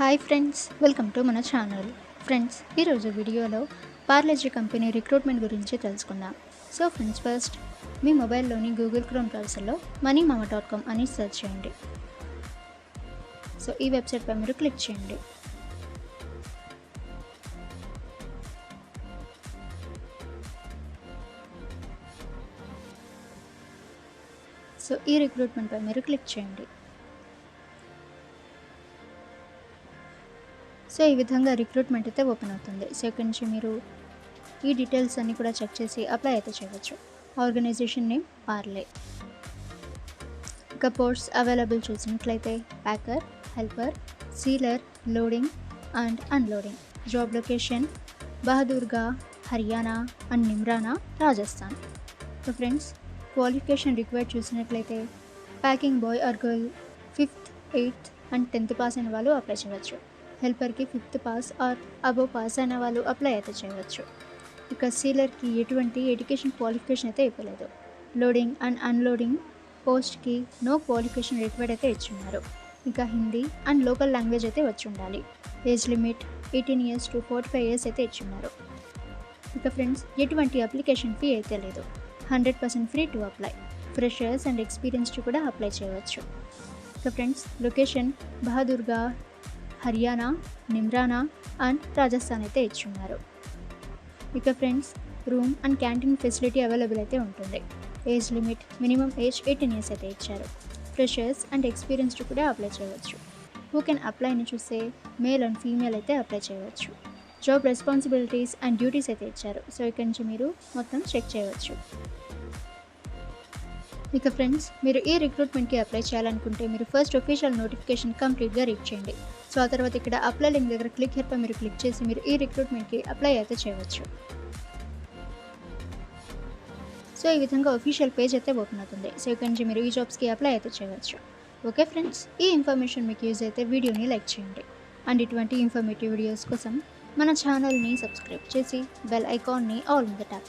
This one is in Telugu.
హాయ్ ఫ్రెండ్స్, వెల్కమ్ టు మన ఛానల్. ఫ్రెండ్స్, ఈరోజు వీడియోలో పార్లే జీ కంపెనీ రిక్రూట్మెంట్ గురించి తెలుసుకుందాం. సో ఫ్రెండ్స్, ఫస్ట్ మీ మొబైల్లోని గూగుల్ క్రోమ్ బ్రౌజర్లో moneyMama.com అని సెర్చ్ చేయండి. సో ఈ వెబ్సైట్పై మీరు క్లిక్ చేయండి. సో ఈ రిక్రూట్మెంట్పై మీరు క్లిక్ చేయండి. సో ఈ విధంగా రిక్రూట్మెంట్ అయితే ఓపెన్ అవుతుంది. సో ఇక్కడి నుంచి మీరు ఈ డీటెయిల్స్ అన్నీ కూడా చెక్ చేసి అప్లై అయితే చేయవచ్చు. Organisation name Parle. ఇక పోస్ట్స్ అవైలబుల్ చూసినట్లయితే packer, helper, sealer, loading and unloading. Job location Bahadurgarh, Haryana and Neemrana, Rajasthan. So friends, qualification required చూసినట్లయితే packing boy or girl 5th, 8th and 10th pass అయిన వాళ్ళు అప్లై చేయవచ్చు. హెల్పర్కి 5th pass or above pass అయిన వాళ్ళు అప్లై అయితే చేయవచ్చు. ఇక సీలర్కి ఎటువంటి ఎడ్యుకేషన్ క్వాలిఫికేషన్ అయితే ఇవ్వలేదు. లోడింగ్ అండ్ అన్లోడింగ్ పోస్ట్కి నో క్వాలిఫికేషన్ రిక్వైర్డ్ అయితే ఇచ్చున్నారు. ఇంకా హిందీ అండ్ లోకల్ లాంగ్వేజ్ అయితే వచ్చి ఉండాలి. Age limit 18 years to 45 years అయితే ఇచ్చున్నారు. ఇక ఫ్రెండ్స్, ఎటువంటి అప్లికేషన్ ఫీ అయితే లేదు. 100% free to apply. Freshers and experienced కూడా అప్లై చేయవచ్చు. ఇక friends, location Bahadurgarh, Haryana, Neemrana and Rajasthan అయితే ఇచ్చున్నారు. ఇక friends, room and canteen facility available అయితే ఉంటుంది. Age limit minimum age 18 years అయితే ఇచ్చారు. ఫ్రెషర్స్ అండ్ ఎక్స్పీరియన్స్డ్ కూడా అప్లై చేయవచ్చు. హూ కెన్ అప్లైని చూస్తే మేల్ అండ్ ఫీమేల్ అయితే అప్లై చేయవచ్చు. జాబ్ రెస్పాన్సిబిలిటీస్ అండ్ డ్యూటీస్ అయితే ఇచ్చారు. సో ఇక్కడి నుంచి మీరు మొత్తం చెక్ చేయవచ్చు. ఇక ఫ్రెండ్స్, మీరు ఈ రిక్రూట్మెంట్కి అప్లై చేయాలనుకుంటే మీరు ఫస్ట్ ఒఫీషియల్ నోటిఫికేషన్ కంప్లీట్గా రీడ్ చేయండి. సో ఆ తర్వాత ఇక్కడ అప్లై లింక్ దగ్గర క్లిక్ హియర్పై మీరు క్లిక్ చేసి మీరు ఈ రిక్రూట్మెంట్కి అప్లై అయితే చేయవచ్చు. సో ఈ విధంగా ఒఫీషియల్ పేజ్ అయితే ఓపెన్ అవుతుంది. సో ఇక్కడి నుంచి మీరు ఈ జాబ్స్కి అప్లై అయితే చేయవచ్చు. ఓకే ఫ్రెండ్స్, ఈ ఇన్ఫర్మేషన్ మీకు యూజ్ అయితే వీడియోని లైక్ చేయండి. అండ్ ఇటువంటి ఇన్ఫర్మేటివ్ వీడియోస్ కోసం మన ఛానల్ని సబ్స్క్రైబ్ చేసి బెల్ ఐకాన్ని ఆల్ మీద ట్యాప్ చేయండి.